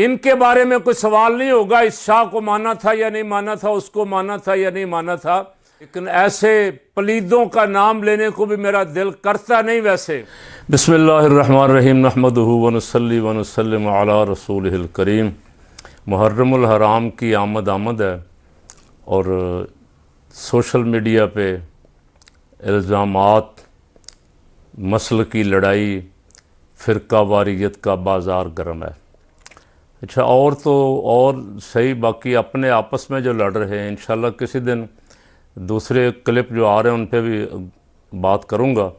इनके बारे में कोई सवाल नहीं होगा इस शाह को माना था या नहीं माना था, उसको माना था या नहीं माना था, लेकिन ऐसे पलीदों का नाम लेने को भी मेरा दिल करता नहीं। वैसे बिस्मिल्लाहिर्रहमानिर्रहीम नहमदुहु व नुसल्ली व नुसल्लिम अला रसूलिहिल करीम। मुहर्रमुल हराम की आमद है और सोशल मीडिया पे इल्ज़ामात, मसल की लड़ाई, फ़िरका वारियत का बाज़ार गर्म है। अच्छा, और तो और सही, बाकी अपने आपस में जो लड़ रहे हैं, इंशाल्लाह किसी दिन दूसरे क्लिप जो आ रहे हैं उन पे भी बात करूँगा।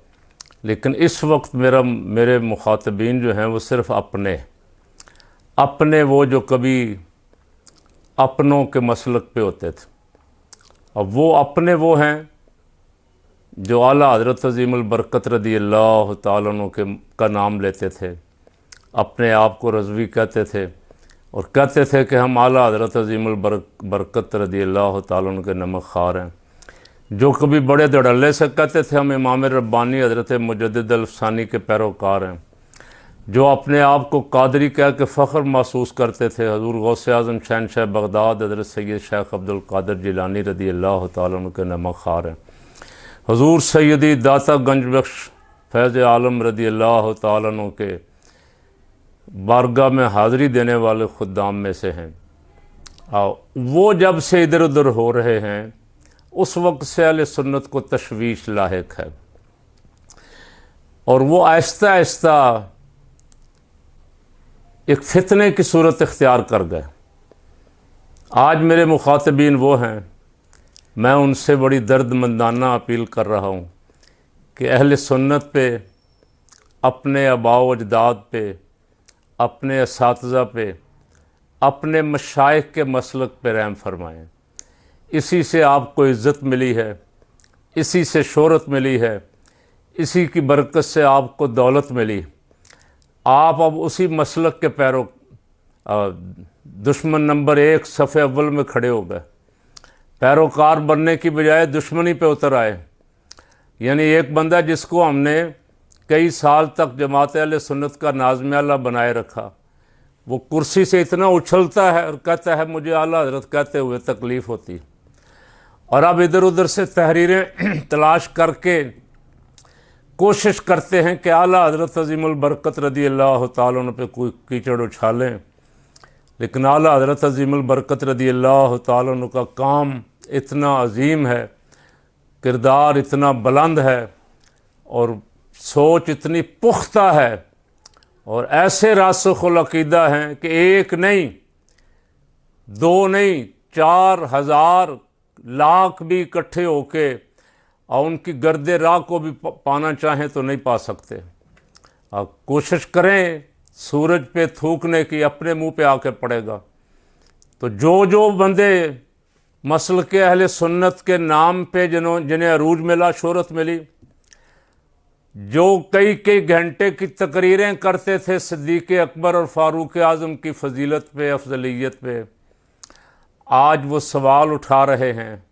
लेकिन इस वक्त मेरे मुखातबीन जो हैं वो सिर्फ़ अपने वो जो कभी अपनों के मसलक पे होते थे, अब वो अपने वो हैं जो आला हज़रत अज़ीमुल बरकत रज़ियल्लाहु ताला अन्हु का नाम लेते थे, अपने आप को रज़वी कहते थे और कहते थे कि हम आला हज़रत अज़ीमुल बरकत रज़ियल्लाहु ताला अन्हु के नमक खार हैं। जो कभी बड़े धड़ल्ले से कहते थे हम इमाम रब्बानी हज़रत मुजद्दिद अल-अफ़सानी के पैरोकार हैं। जो अपने आप को कादरी कह के फ़ख्र महसूस करते थे, हज़ूर गौसे आज़म शहनशाह बगदाद हज़रत सैयद शेख अब्दुल कादिर जिलानी रज़ियल्लाहु ताला अन्हु के नमक खार हैं। हज़ूर सैयदी दाता गंज बख्श फैज़ आलम रज़ियल्लाहु ताला अन्हु के बारगाह में हाज़री देने वाले खुद्दाम में से हैं। वो जब से इधर उधर हो रहे हैं उस वक्त से अहले सुन्नत को तशवीश लाहिक है और वो आहिस्ता आहिस्ता एक फितने की सूरत इख्तियार कर गए। आज मेरे मुखातबीन वो हैं, मैं उनसे बड़ी दर्दमंदाना अपील कर रहा हूँ कि अहले सुन्नत पे, अपने आबाओ अजदाद पे, अपने असातिज़ा पे, अपने मशाइख के मसलक पे रहम फरमाएँ। इसी से आपको इज़्ज़त मिली है, इसी से शोहरत मिली है, इसी की बरकत से आपको दौलत मिली। आप अब उसी मसलक के दुश्मन नंबर 1 सफ़े अव्वल में खड़े हो गए। पैरोकार बनने की बजाय दुश्मनी पे उतर आए। यानी एक बंदा जिसको हमने कई साल तक जमात अहले सुन्नत का नाज़िम आला बनाए रखा, वो कुर्सी से इतना उछलता है और कहता है मुझे आला हज़रत कहते हुए तकलीफ़ होती। और अब इधर उधर से तहरीरें तलाश करके कोशिश करते हैं कि आला हज़रत अज़ीमुल बरकत रज़ियल्लाहु ताला अन्हु पे कोई कीचड़ उछालें। लेकिन आला हज़रत अज़ीमुल बरकत रज़ियल्लाहु ताला अन्हु का काम इतना अजीम है, किरदार इतना बुलंद है और सोच इतनी पुख्ता है और ऐसे रासिख़ुल अक़ीदा हैं कि एक नहीं, दो नहीं, 4000 लाख भी इकट्ठे होके और उनकी गर्दे राह को भी पाना चाहें तो नहीं पा सकते। कोशिश करें सूरज पे थूकने की, अपने मुंह पे आके पड़ेगा। तो जो बंदे मसल के अहले सुन्नत के नाम पे जिन्हें अरूज मिला, शोहरत मिली, जो कई घंटे की तकरीरें करते थे सिद्दीक़ अकबर और फ़ारूक आज़म की फ़जीलत पे, अफजलियत पे, आज वो सवाल उठा रहे हैं।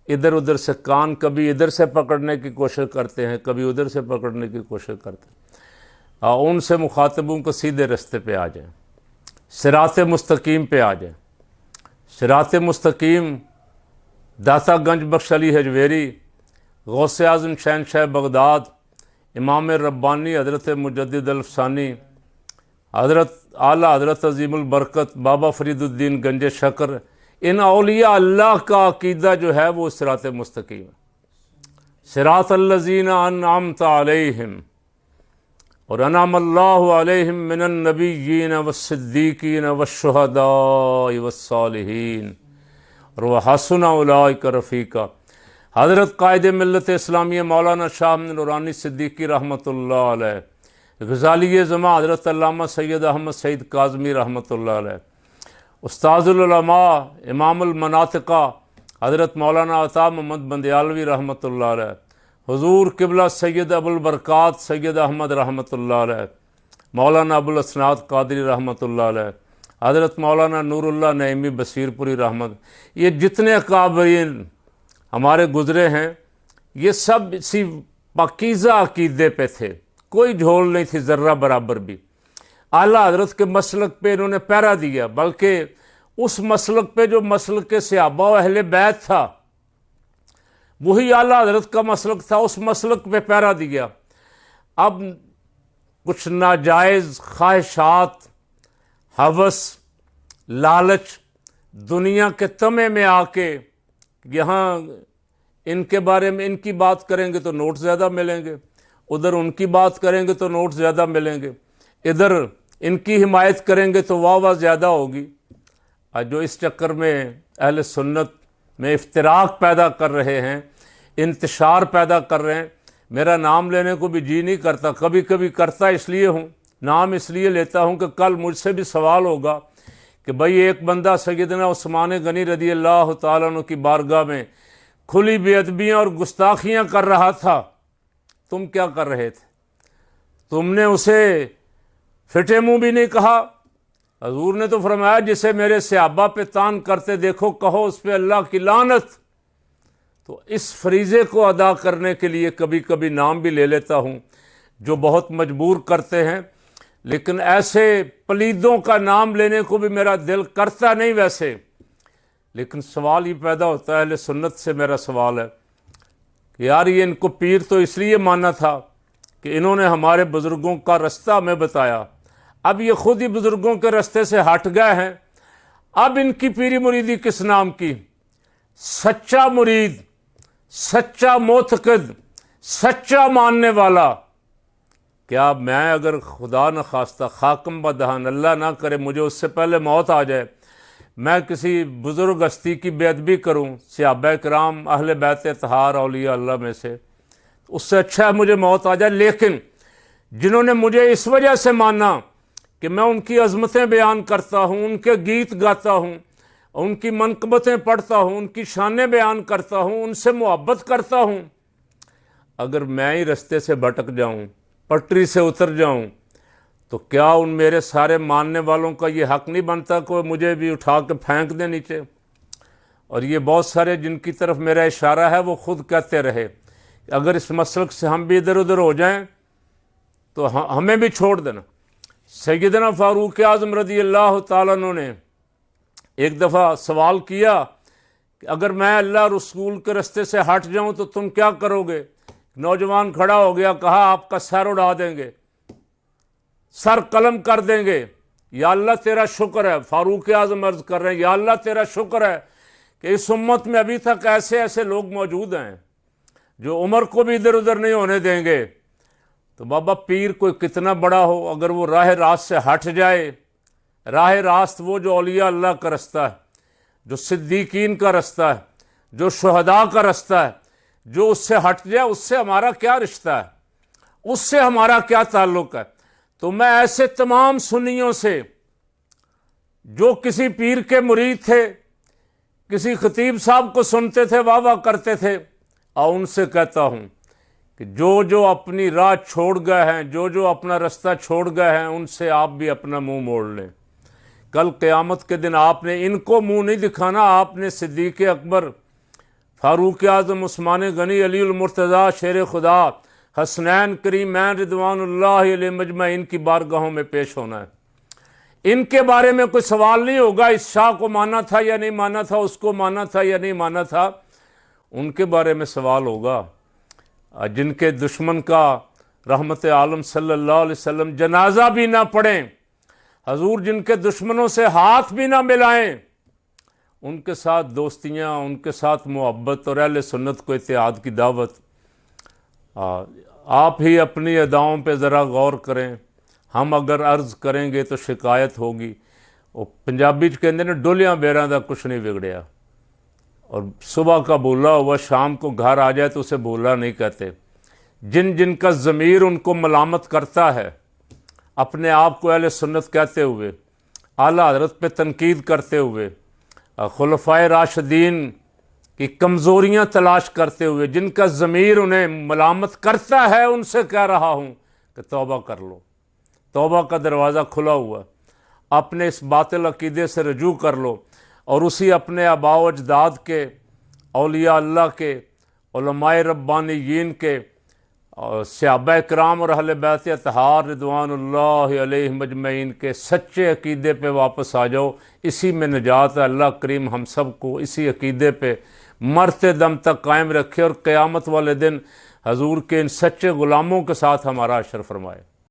इधर उधर से कान कभी इधर से पकड़ने की कोशिश करते हैं, कभी उधर से पकड़ने की कोशिश करते हैं। उनसे मुखातबों को सीधे रास्ते पे आ जाएं, सिरात मुस्तकीम पे आ जाएं। सिरात मुस्तकीम दाता गंज बख्श अली हजवेरी, गौसे आज़म शहनशाह बगदाद, इमाम रब्बानी हज़रत मुजद्दिद अल-अफ़सानी, आला हज़रत अज़ीमुल बरकत बाबा फरीदुद्दीन गंज शकर, इन औलिया अल्लाह का अकीदा जो है वो सिरात मुस्तकीम है। सिरात अल्लज़ीना अनअमता अलैहिम और अनअमल्लाहु अलैहिम मिनन नबिय्यीन वस्सिद्दीक़ीन वश्शुहदाኢ वस्सालिहीन और वहसुन उलाइका रफ़ीक़ा। हज़रत कायद मिल्लत इस्लामिया मौलाना शाह अहमद नूरानी सिद्दीकी रहमतुल्लाह अलैह, ग़ज़ाली ज़मा हज़रत अल्लामा सैयद अहमद सईद काज़मी रहमतुल्लाह अलैह, उस्ताज़ुल उलमा इमामुल मनातिक़ा हज़रत मौलाना अता मोहम्मद बंदियालवी रहमतुल्लाह अलैह, हुज़ूर क़िबला सैयद अबुल बरक़ात सैयद अहमद रहमतुल्लाह अलैह, मौलाना अबुल असनाद कादरी रहमतुल्लाह अलैह, हज़रत मौलाना नूरुल्लाह नईमी बसीरपुरी रहमत, ये जितने अकाबरीन हमारे गुज़रे हैं ये सब इसी पाकीज़ा अक़ीदे पे थे, कोई झोल नहीं थी ज़र्रा बराबर भी। आला हजरत के मसलक पे इन्होंने पहरा दिया, बल्कि उस मसलक पे जो मसलक के सहाबा व अहले बैत था, वही आला हजरत का मसलक था, उस मसलक पे पहरा दिया। अब कुछ नाजायज़ ख्वाहिशात, हवस, लालच, दुनिया के तमे में आके यहाँ इनके बारे में इनकी बात करेंगे तो नोट ज़्यादा मिलेंगे, उधर उनकी बात करेंगे तो नोट ज़्यादा मिलेंगे, इधर इनकी हिमायत करेंगे तो वाह वाह ज़्यादा होगी। जो इस चक्कर में अहले सुन्नत में इफ्तिराक पैदा कर रहे हैं, इंतशार पैदा कर रहे हैं। मेरा नाम लेने को भी जी नहीं करता, कभी कभी करता इसलिए हूँ, नाम इसलिए लेता हूँ कि कल मुझसे भी सवाल होगा कि भाई एक बंदा सैयदना उस्मान गनी रज़ी अल्लाह तआला अन्हु की बारगाह में खुली बेअदबियाँ और गुस्ताखियाँ कर रहा था, तुम क्या कर रहे थे? तुमने उसे फिटे मुँह भी नहीं कहा। हजूर ने तो फरमाया जिसे मेरे सहाबा पे तान करते देखो कहो उस पर अल्लाह की लानत। तो इस फरीज़े को अदा करने के लिए कभी कभी नाम भी ले लेता हूँ जो बहुत मजबूर करते हैं, लेकिन ऐसे पलीदों का नाम लेने को भी मेरा दिल करता नहीं वैसे। लेकिन सवाल ये पैदा होता है, अहले सुन्नत से मेरा सवाल है कि यार ये इनको पीर तो इसलिए माना था कि इन्होंने हमारे बुज़ुर्गों का रास्ता हमें बताया, अब ये खुद ही बुज़ुर्गों के रास्ते से हट गए हैं। अब इनकी पीरी मुरीदी किस नाम की? सच्चा मुरीद, सच्चा मोतकद, सच्चा मानने वाला। क्या मैं अगर खुदा न खास्ता खाकम बदहान, अल्लाह ना करे मुझे उससे पहले मौत आ जाए, मैं किसी बुज़ुर्ग हस्ती की बेअदबी करूं, सहाबा किराम अहले बैत तहार औलिया अल्लाह में से, उससे अच्छा है मुझे मौत आ जाए। लेकिन जिन्होंने मुझे इस वजह से माना कि मैं उनकी अज़मतें बयान करता हूँ, उनके गीत गाता हूँ, उनकी मनक़बतें पढ़ता हूँ, उनकी शानें बयान करता हूँ, उनसे मोहब्बत करता हूँ, अगर मैं ही रास्ते से भटक जाऊँ, पटरी से उतर जाऊँ, तो क्या उन मेरे सारे मानने वालों का ये हक़ नहीं बनता कि मुझे भी उठा के फेंक दे नीचे? और ये बहुत सारे जिनकी तरफ मेरा इशारा है वो खुद कहते रहे अगर इस मसलक से हम भी इधर उधर हो जाएं तो हमें भी छोड़ देना। सैयदना फ़ारूक आज़म रज़ी अल्लाह तआला अन्हु ने एक दफ़ा सवाल किया कि अगर मैं अल्लाह रसूल के रास्ते से हट जाऊं तो तुम क्या करोगे? नौजवान खड़ा हो गया, कहा आपका सर उड़ा देंगे, सर कलम कर देंगे। या अल्लाह तेरा शुक्र है, फ़ारूक आज़म अर्ज़ कर रहे हैं, या अल्लाह तेरा शुक्र है कि इस उम्मत में अभी तक ऐसे ऐसे लोग मौजूद हैं जो उमर को भी इधर उधर नहीं होने देंगे। तो बाबा पीर कोई कितना बड़ा हो, अगर वो राह रास्त से हट जाए, राह रास्त वो जो औलिया अल्लाह का रास्ता है, जो सिद्दीकीन का रास्ता है, जो शुहदा का रास्ता है, जो उससे हट जाए उससे हमारा क्या रिश्ता है, उससे हमारा क्या ताल्लुक़ है? तो मैं ऐसे तमाम सुन्नियों से जो किसी पीर के मुरीद थे, किसी खतीब साहब को सुनते थे, वाह वाह करते थे, और उनसे कहता हूँ कि जो जो अपनी राह छोड़ गए हैं, जो जो अपना रास्ता छोड़ गए हैं, उनसे आप भी अपना मुंह मोड़ लें। कल क़यामत के दिन आपने इनको मुंह नहीं दिखाना, आपने सिद्दीक़ अकबर, फ़ारूक आज़म, उस्मान गनी, अलीउल मुर्तज़ा, शेर खुदा, हसनैन करीमैन रिदवानुल्लाह अलैहि मजमईन की बारगाहों में पेश होना है। इनके बारे में कोई सवाल नहीं होगा इस शाह को माना था या नहीं माना था, उसको माना था या नहीं माना था। उनके बारे में सवाल होगा जिनके दुश्मन का रहमत आलम सल्लल्लाहु अलैहि वसल्लम जनाजा भी ना पढ़ें, हजूर जिनके दुश्मनों से हाथ भी ना मिलाएं, उनके साथ दोस्तियाँ, उनके साथ मोहब्बत और अहले सुन्नत को इत्तेहाद की दावत। आप ही अपनी अदाओं पे ज़रा गौर करें, हम अगर अर्ज़ करेंगे तो शिकायत होगी। वो पंजाबी च कहते हैं डोलियां बेरां दा कुछ नहीं बिगड़िया, और सुबह का बोला हुआ शाम को घर आ जाए तो उसे बोला नहीं कहते। जिन जिन का ज़मीर उनको मलामत करता है, अपने आप को अहले सुन्नत कहते हुए, आला हज़रत पे तनकीद करते हुए, खुलफ़ाए राशिदीन की कमज़ोरियाँ तलाश करते हुए, जिनका ज़मीर उन्हें मलामत करता है, उनसे कह रहा हूँ कि तौबा कर लो। तौबा का दरवाज़ा खुला हुआ, अपने इस बातिल अक़ीदे से रजू कर लो और उसी अपने आबाओ अजदाद के, औलिया अल्लाह के, उलमाए रब्बानियीन के और सहाबा कराम और अहले बैत अतहार रिदवानुल्लाहि अलैहिम अजमईन के सच्चे अकीदे पे वापस आ जाओ। इसी में निजात है। अल्लाह करीम हम सब को इसी अकीदे पे मरते दम तक कायम रखे और क़यामत वाले दिन हजूर के इन सच्चे ग़ुलामों के साथ हमारा हश्र फरमाए।